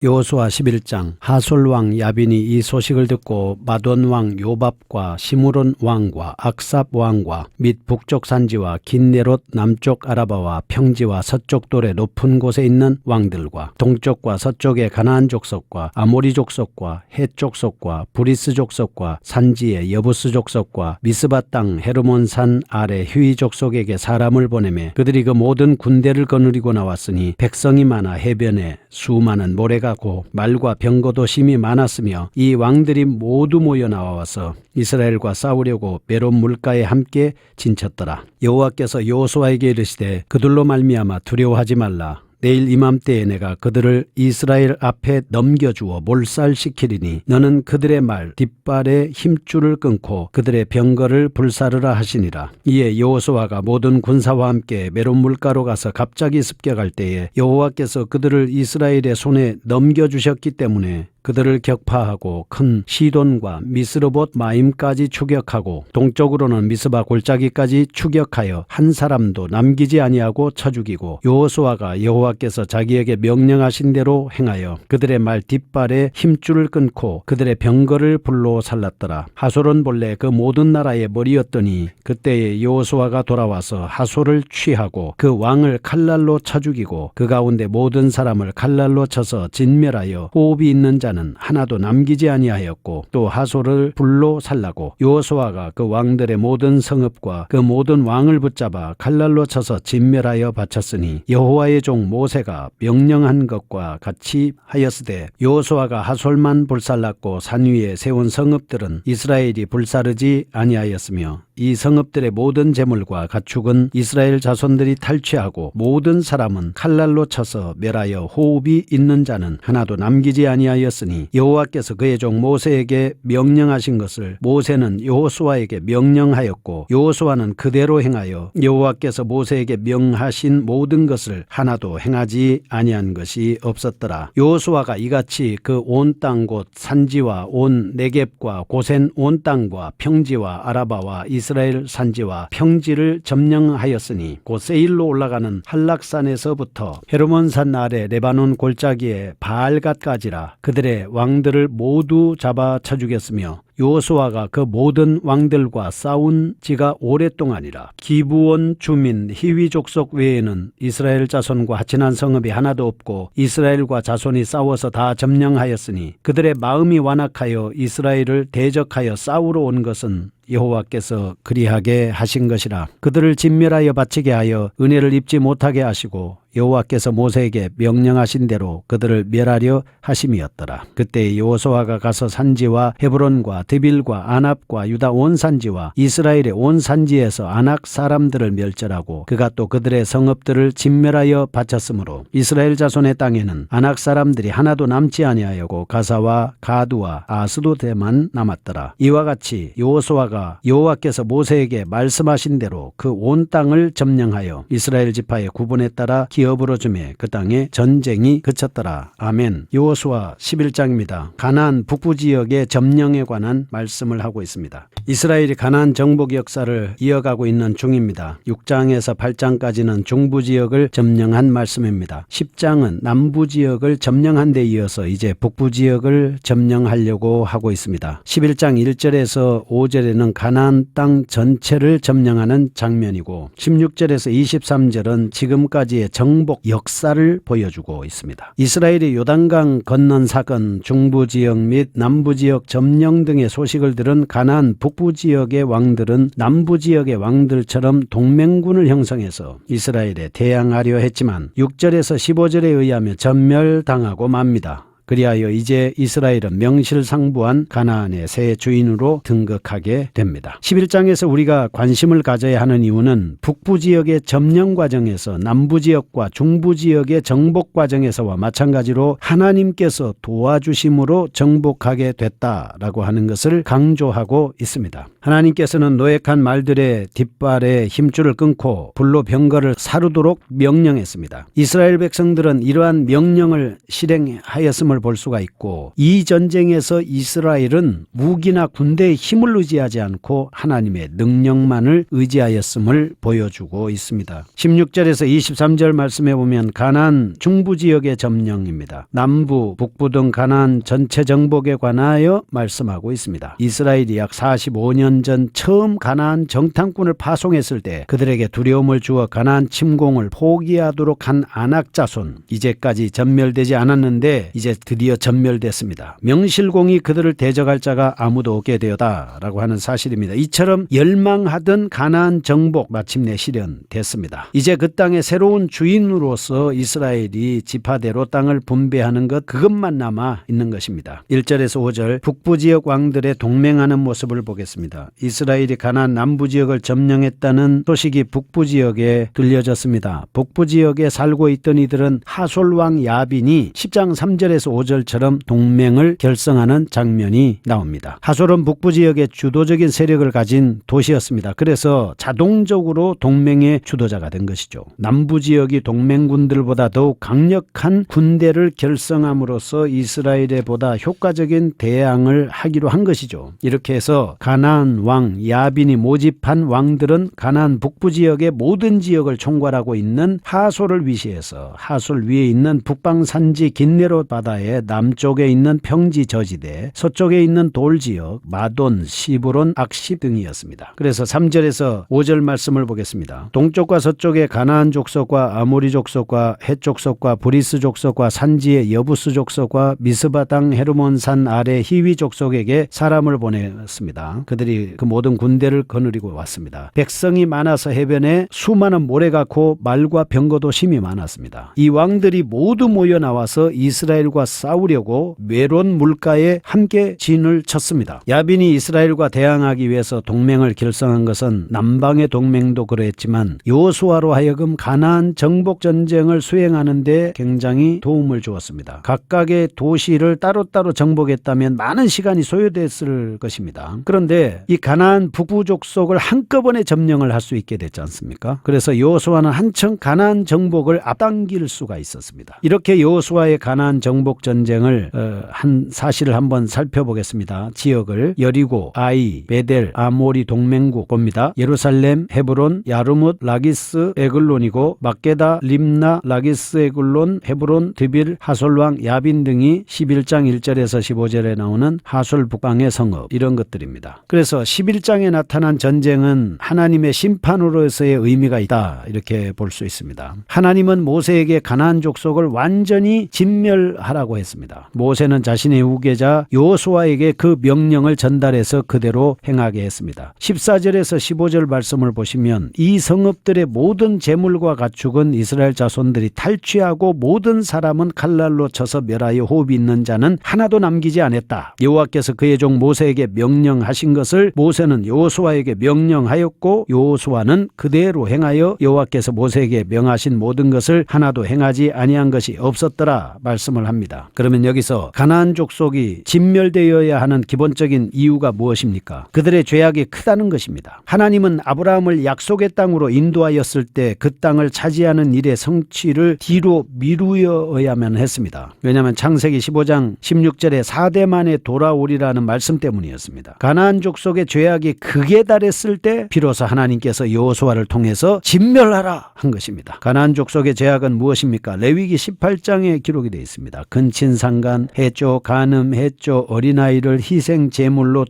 여호수아 11장. 하솔 왕 야빈이 이 소식을 듣고 마돈 왕 요밥과 시므론 왕과 악삽 왕과 및 북쪽 산지와 긴네롯 남쪽 아라바와 평지와 서쪽 돌의 높은 곳에 있는 왕들과 동쪽과 서쪽의 가나안 족속과 아모리 족속과 헷 족속과 브리스 족속과 산지의 여부스 족속과 미스바 땅 헤르몬 산 아래 휴이 족속에게 사람을 보내매 그들이 그 모든 군대를 거느리고 나왔으니 백성이 많아 해변에 수많은 모래가 고 말과 병거도 심히 많았으며 이 왕들이 모두 모여 나와서 이스라엘과 싸우려고 메론 물가에 함께 진쳤더라. 여호와께서 여호수아에게 이르시되 그들로 말미암아 두려워하지 말라. 내일 이맘때에 내가 그들을 이스라엘 앞에 넘겨주어 몰살시키리니 너는 그들의 말 뒷발의 힘줄을 끊고 그들의 병거를 불사르라 하시니라. 이에 여호수아가 모든 군사와 함께 메론 물가로 가서 갑자기 습격할 때에 여호와께서 그들을 이스라엘의 손에 넘겨주셨기 때문에 그들을 격파하고 큰 시돈과 미스르봇 마임까지 추격하고 동쪽으로는 미스바 골짜기까지 추격하여 한 사람도 남기지 아니하고 쳐 죽이고 여호수아가 여호와께서 자기에게 명령하신 대로 행하여 그들의 말 뒷발에 힘줄을 끊고 그들의 병거를 불로 살랐더라. 하솔은 본래 그 모든 나라의 머리였더니 그때에 여호수아가 돌아와서 하솔을 취하고 그 왕을 칼날로 쳐 죽이고 그 가운데 모든 사람을 칼날로 쳐서 진멸하여 호흡이 있는 자 는 하나도 남기지 아니하였고 또 하솔을 불로 살라고 여호수아가 그 왕들의 모든 성읍과 그 모든 왕을 붙잡아 칼날로 쳐서 진멸하여 바쳤으니 여호와의 종 모세가 명령한 것과 같이 하였으되 여호수아가 하솔만 불살랐고 산 위에 세운 성읍들은 이스라엘이 불사르지 아니하였으며 이 성읍들의 모든 재물과 가축은 이스라엘 자손들이 탈취하고 모든 사람은 칼날로 쳐서 멸하여 호흡이 있는 자는 하나도 남기지 아니하였으니 여호와께서 그의 종 모세에게 명령하신 것을 모세는 여호수아에게 명령하였고 여호수아는 그대로 행하여 여호와께서 모세에게 명하신 모든 것을 하나도 행하지 아니한 것이 없었더라. 여호수아가 이같이 그 온 땅 곧 산지와 온 네겝과 고센 온 땅과 평지와 아라바와 이스라엘 산지와 평지를 점령하였으니 곧 세일로 올라가는 한락산에서부터 헤르몬 산 아래 레바논 골짜기에 바알갓까지라. 그들의 왕들을 모두 잡아 쳐 죽였으며 여호수아가 그 모든 왕들과 싸운 지가 오랫동안이라. 기브온 주민 히위 족속 외에는 이스라엘 자손과 하친한 성읍이 하나도 없고 이스라엘과 자손이 싸워서 다 점령하였으니 그들의 마음이 완악하여 이스라엘을 대적하여 싸우러 온 것은 여호와께서 그리하게 하신 것이라. 그들을 진멸하여 바치게 하여 은혜를 입지 못하게 하시고 여호와께서 모세에게 명령하신 대로 그들을 멸하려 하심이었더라. 그때 여호수아가 가서 산지와 헤브론과 드빌과 아납과 유다 온 산지와 이스라엘의 온 산지에서 아낙 사람들을 멸절하고 그가 또 그들의 성읍들을 진멸하여 바쳤으므로 이스라엘 자손의 땅에는 아낙 사람들이 하나도 남지 아니하였고 가사와 가두와 아스도데만 남았더라. 이와 같이 여호수아가 여호와께서 모세에게 말씀하신 대로 그 온 땅을 점령하여 이스라엘 지파의 구분에 따라 기업으로 주매 그 땅에 전쟁이 그쳤더라. 아멘. 여호수아 11장입니다. 가나안 북부 지역의 점령에 관한 말씀을 하고 있습니다. 이스라엘이 가나안 정복 역사를 이어가고 있는 중입니다. 6장에서 8장까지는 중부 지역을 점령한 말씀입니다. 10장은 남부 지역을 점령한 데 이어서 이제 북부 지역을 점령하려고 하고 있습니다. 11장 1절에서 5절에는 가나안 땅 전체를 점령하는 장면이고 16절에서 23절은 지금까지의 정복 역사를 보여주고 있습니다. 이스라엘이 요단강 건넌 사건, 중부 지역 및 남부 지역 점령 등의 소식을 들은 가나안 북부 지역의 왕들은 남부 지역의 왕들처럼 동맹군을 형성해서 이스라엘에 대항하려 했지만 6절에서 15절에 의하면 전멸당하고 맙니다. 그리하여 이제 이스라엘은 명실상부한 가나안의 새 주인으로 등극하게 됩니다. 11장에서 우리가 관심을 가져야 하는 이유는 북부 지역의 점령 과정에서 남부 지역과 중부 지역의 정복 과정에서와 마찬가지로 하나님께서 도와주심으로 정복하게 됐다라고 하는 것을 강조하고 있습니다. 하나님께서는 노획한 말들의 뒷발에 힘줄을 끊고 불로 병거를 사르도록 명령했습니다. 이스라엘 백성들은 이러한 명령을 실행하였음을 볼 수가 있고, 이 전쟁에서 이스라엘은 무기나 군대의 힘을 의지하지 않고 하나님의 능력만을 의지하였음을 보여주고 있습니다. 16절에서 23절 말씀해 보면 가나안 중부 지역의 점령입니다. 남부, 북부 등 가나안 전체 정복에 관하여 말씀하고 있습니다. 이스라엘이 약 45년 전 처음 가나안 정탐꾼을 파송했을 때 그들에게 두려움을 주어 가나안 침공을 포기하도록 한 아낙 자손, 이제까지 전멸되지 않았는데 이제 드디어 전멸됐습니다. 명실공히 그들을 대적할 자가 아무도 없게 되었다라고 하는 사실입니다. 이처럼 열망하던 가나안 정복 마침내 실현됐습니다. 이제 그 땅의 새로운 주인으로서 이스라엘이 지파대로 땅을 분배하는 것, 그것만 남아 있는 것입니다. 1절에서 5절 북부 지역 왕들의 동맹하는 모습을 보겠습니다. 이스라엘이 가나안 남부 지역을 점령했다는 소식이 북부 지역에 들려졌습니다. 북부 지역에 살고 있던 이들은 하솔 왕 야빈이 10장 3절에서 5절처럼 동맹을 결성하는 장면이 나옵니다. 하솔은 북부 지역의 주도적인 세력을 가진 도시였습니다. 그래서 자동적으로 동맹의 주도자가 된 것이죠. 남부 지역이 동맹군들보다 더욱 강력한 군대를 결성함으로써 이스라엘에 보다 효과적인 대항을 하기로 한 것이죠. 이렇게 해서 가나안 왕 야빈이 모집한 왕들은 가나안 북부 지역의 모든 지역을 총괄하고 있는 하솔을 위시해서 하솔 위에 있는 북방 산지 긴네롯 바다의 남쪽에 있는 평지 저지대, 서쪽에 있는 돌지역 마돈, 시브론, 악십 등이었습니다. 그래서 3절에서 5절 말씀을 보겠습니다. 동쪽과 서쪽에 가나안 족속과 아모리 족속과 헷 족속과 브리스 족속과 산지의 여부스 족속과 미스바 땅 헤르몬산 아래 히위 족속에게 사람을 보냈습니다. 그들이 그 모든 군대를 거느리고 왔습니다. 백성이 많아서 해변에 수많은 모래가 고 말과 병거도 심이 많았습니다. 이 왕들이 모두 모여 나와서 이스라엘과 싸우려고 메론 물가에 함께 진을 쳤습니다. 야빈이 이스라엘과 대항하기 위해서 동맹을 결성한 것은 남방의 동맹도 그랬지만 여호수아로 하여금 가나안 정복 전쟁을 수행하는 데 굉장히 도움을 주었습니다. 각각의 도시를 따로따로 정복했다면 많은 시간이 소요됐을 것입니다. 그런데 이 가나안 북부 족속을 한꺼번에 점령을 할 수 있게 됐지 않습니까? 그래서 여호수아는 한층 가나안 정복을 앞당길 수가 있었습니다. 이렇게 여호수아의 가나안 정복 전쟁을 한 사실을 한번 살펴보겠습니다. 지역을 여리고, 아이, 베델, 아모리 동맹국 봅니다. 예루살렘, 헤브론, 야르뭇, 라기스, 에글론이고 막게다, 림나, 라기스, 에글론, 헤브론, 드빌, 하솔왕, 야빈 등이 11장 1절에서 15절에 나오는 하솔 북방의 성읍, 이런 것들입니다. 그래서 11장에 나타난 전쟁은 하나님의 심판으로서의 의미가 있다, 이렇게 볼 수 있습니다. 하나님은 모세에게 가나안 족속을 완전히 진멸하라고 했습니다. 모세는 자신의 후계자 여호수아에게 그 명령을 전달해서 그대로 행하게 했습니다. 14절에서 15절 말씀을 보시면 이 성읍들의 모든 재물과 가축은 이스라엘 자손들이 탈취하고 모든 사람은 칼날로 쳐서 멸하여 호흡이 있는 자는 하나도 남기지 않았다. 여호와께서 그의 종 모세에게 명령하신 것을 모세는 여호수아에게 명령하였고 여호수아는 그대로 행하여 여호와께서 모세에게 명하신 모든 것을 하나도 행하지 아니한 것이 없었더라 말씀을 합니다. 그러면 여기서 가나안 족속이 진멸되어야 하는 기본적인 이유가 무엇입니까? 그들의 죄악이 크다는 것입니다. 하나님은 아브라함을 약속의 땅으로 인도하였을 때 그 땅을 차지하는 일의 성취를 뒤로 미루어야만 했습니다. 왜냐하면 창세기 15장 16절에 4대 만에 돌아오리라는 말씀 때문이었습니다. 가나안 족속의 죄악이 극에 달했을 때 비로소 하나님께서 여호수아를 통해서 진멸하라 한 것입니다. 가나안 족속의 죄악은 무엇입니까? 레위기 18장에 기록이 되어 있습니다. 근친상간, 해조, 간음, 해조, 어린아이를 희생 제물로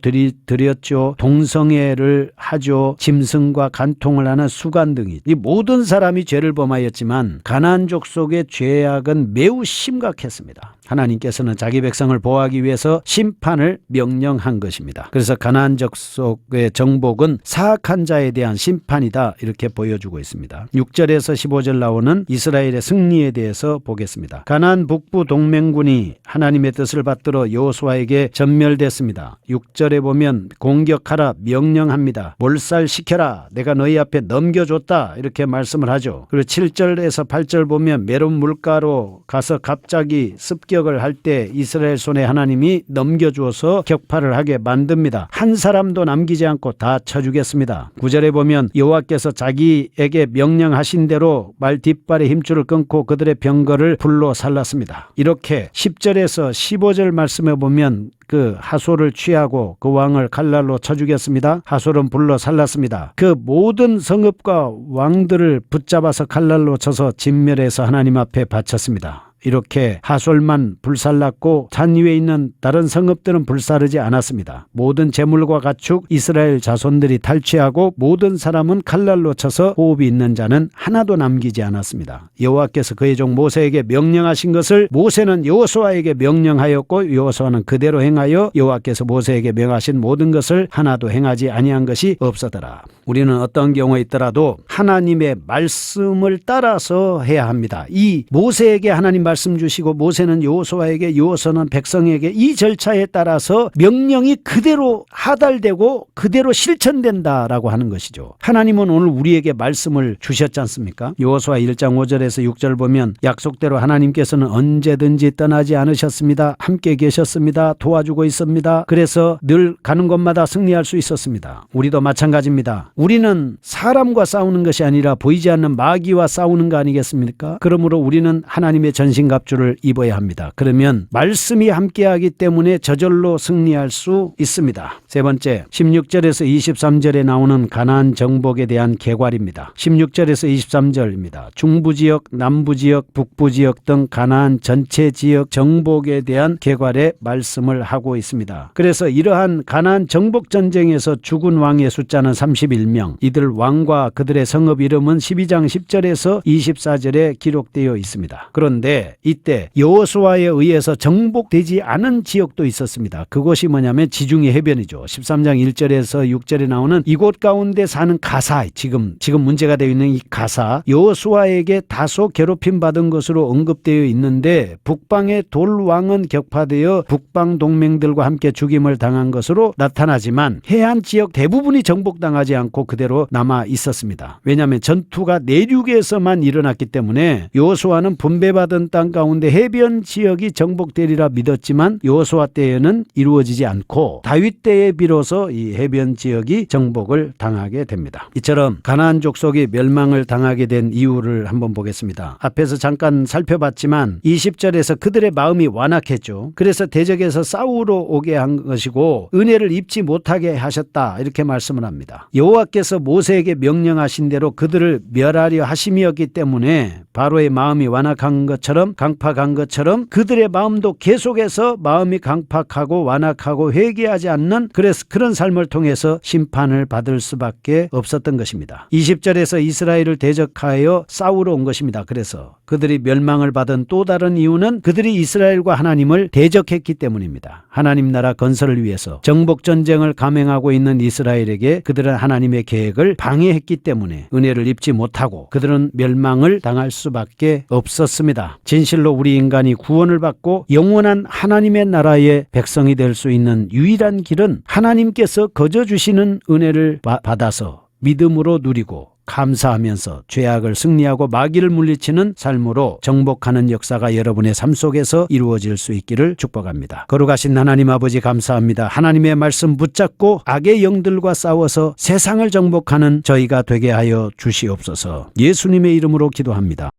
드렸죠. 동성애를 하죠. 짐승과 간통을 하는 수간 등이, 이 모든 사람이 죄를 범하였지만 가나안 족속의 죄악은 매우 심각했습니다. 하나님께서는 자기 백성을 보호하기 위해서 심판을 명령한 것입니다. 그래서 가나안 족속의 정복은 사악한 자에 대한 심판이다, 이렇게 보여주고 있습니다. 6절에서 15절 나오는 이스라엘의 승리에 대해서 보겠습니다. 가나안 북부 동맹군이 하나님의 뜻을 받들어 여호수아에게 전멸됐습니다. 6절에 보면 공격하라 명령합니다. 몰살시켜라 내가 너희 앞에 넘겨줬다 이렇게 말씀을 하죠. 그리고 7절에서 8절 보면 메론 물가로 가서 갑자기 습격을 할 때 이스라엘 손에 하나님이 넘겨주어서 격파를 하게 만듭니다. 한 사람도 남기지 않고 다 쳐주겠습니다. 9절에 보면 여호와께서 자기에게 명령하신 대로 말 뒷발의 힘줄을 끊고 그들의 병거를 불로 살랐습니다. 이렇게 10절에서 15절 말씀에 보면 그 하솔을 취하고 그 왕을 칼날로 쳐 죽였습니다. 하솔은 불로 살랐습니다. 그 모든 성읍과 왕들을 붙잡아서 칼날로 쳐서 진멸해서 하나님 앞에 바쳤습니다. 이렇게 하솔만 불살랐고 산 위에 있는 다른 성읍들은 불사르지 않았습니다. 모든 재물과 가축 이스라엘 자손들이 탈취하고 모든 사람은 칼날로 쳐서 호흡이 있는 자는 하나도 남기지 않았습니다. 여호와께서 그의 종 모세에게 명령하신 것을 모세는 여호수아에게 명령하였고 여호수아는 그대로 행하여 여호와께서 모세에게 명하신 모든 것을 하나도 행하지 아니한 것이 없었더라. 우리는 어떤 경우에 있더라도 하나님의 말씀을 따라서 해야 합니다. 이 모세에게 하나님 말씀 주시고 모세는 여호수아에게 여호수아는 백성에게 이 절차에 따라서 명령이 그대로 하달되고 그대로 실천된다라고 하는 것이죠. 하나님은 오늘 우리에게 말씀을 주셨지 않습니까? 여호수아 1장 5절에서 6절 보면 약속대로 하나님께서는 언제든지 떠나지 않으셨습니다. 함께 계셨습니다. 도와주고 있습니다. 그래서 늘 가는 곳마다 승리할 수 있었습니다. 우리도 마찬가지입니다. 우리는 사람과 싸우는 것이 아니라 보이지 않는 마귀와 싸우는 거 아니겠습니까? 그러므로 우리는 하나님의 전신갑주를 입어야 합니다. 그러면 말씀이 함께하기 때문에 저절로 승리할 수 있습니다. 세 번째, 16절에서 23절에 나오는 가나안 정복에 대한 계괄입니다. 16절에서 23절입니다. 중부지역, 남부지역, 북부지역 등 가나안 전체 지역 정복에 대한 계괄의 말씀을 하고 있습니다. 그래서 이러한 가나안 정복 전쟁에서 죽은 왕의 숫자는 31명, 이들 왕과 그들의 성읍 이름은 12장 10절에서 24절에 기록되어 있습니다. 그런데 이때 여호수아에 의해서 정복되지 않은 지역도 있었습니다. 그곳이 뭐냐면 지중해 해변이죠. 13장 1절에서 6절에 나오는 이곳 가운데 사는 가사, 지금 문제가 되어 있는 이 가사, 여호수아에게 다소 괴롭힘 받은 것으로 언급되어 있는데 북방의 돌왕은 격파되어 북방 동맹들과 함께 죽임을 당한 것으로 나타나지만 해안 지역 대부분이 정복당하지 않고 그대로 남아 있었습니다. 왜냐하면 전투가 내륙에서만 일어났기 때문에 여호수아는 분배받은 땅 가운데 해변 지역이 정복되리라 믿었지만 여호수아 때에는 이루어지지 않고 다윗 때에 비로소 이 해변 지역이 정복을 당하게 됩니다. 이처럼 가나안 족속이 멸망을 당하게 된 이유를 한번 보겠습니다. 앞에서 잠깐 살펴봤지만 20절에서 그들의 마음이 완악했죠. 그래서 대적에서 싸우러 오게 한 것이고 은혜를 입지 못하게 하셨다 이렇게 말씀을 합니다. 여호와께서 모세에게 명령하신 대로 그들을 멸하려 하심이었기 때문에 바로의 마음이 완악한 것처럼 강팍한 것처럼 그들의 마음도 계속해서 마음이 강팍하고 완악하고 회개하지 않는 그런 삶을 통해서 심판을 받을 수밖에 없었던 것입니다. 20절에서 이스라엘을 대적하여 싸우러 온 것입니다. 그래서 그들이 멸망을 받은 또 다른 이유는 그들이 이스라엘과 하나님을 대적했기 때문입니다. 하나님 나라 건설을 위해서 정복 전쟁을 감행하고 있는 이스라엘에게 그들은 하나님의 계획을 방해했기 때문에 은혜를 입지 못하고 그들은 멸망을 당할 수밖에 없었습니다. 진실로 우리 인간이 구원을 받고 영원한 하나님의 나라의 백성이 될 수 있는 유일한 길은 하나님께서 거저 주시는 은혜를 받아서 믿음으로 누리고 감사하면서 죄악을 승리하고 마귀를 물리치는 삶으로 정복하는 역사가 여러분의 삶 속에서 이루어질 수 있기를 축복합니다. 거룩하신 하나님 아버지 감사합니다. 하나님의 말씀 붙잡고 악의 영들과 싸워서 세상을 정복하는 저희가 되게 하여 주시옵소서. 예수님의 이름으로 기도합니다.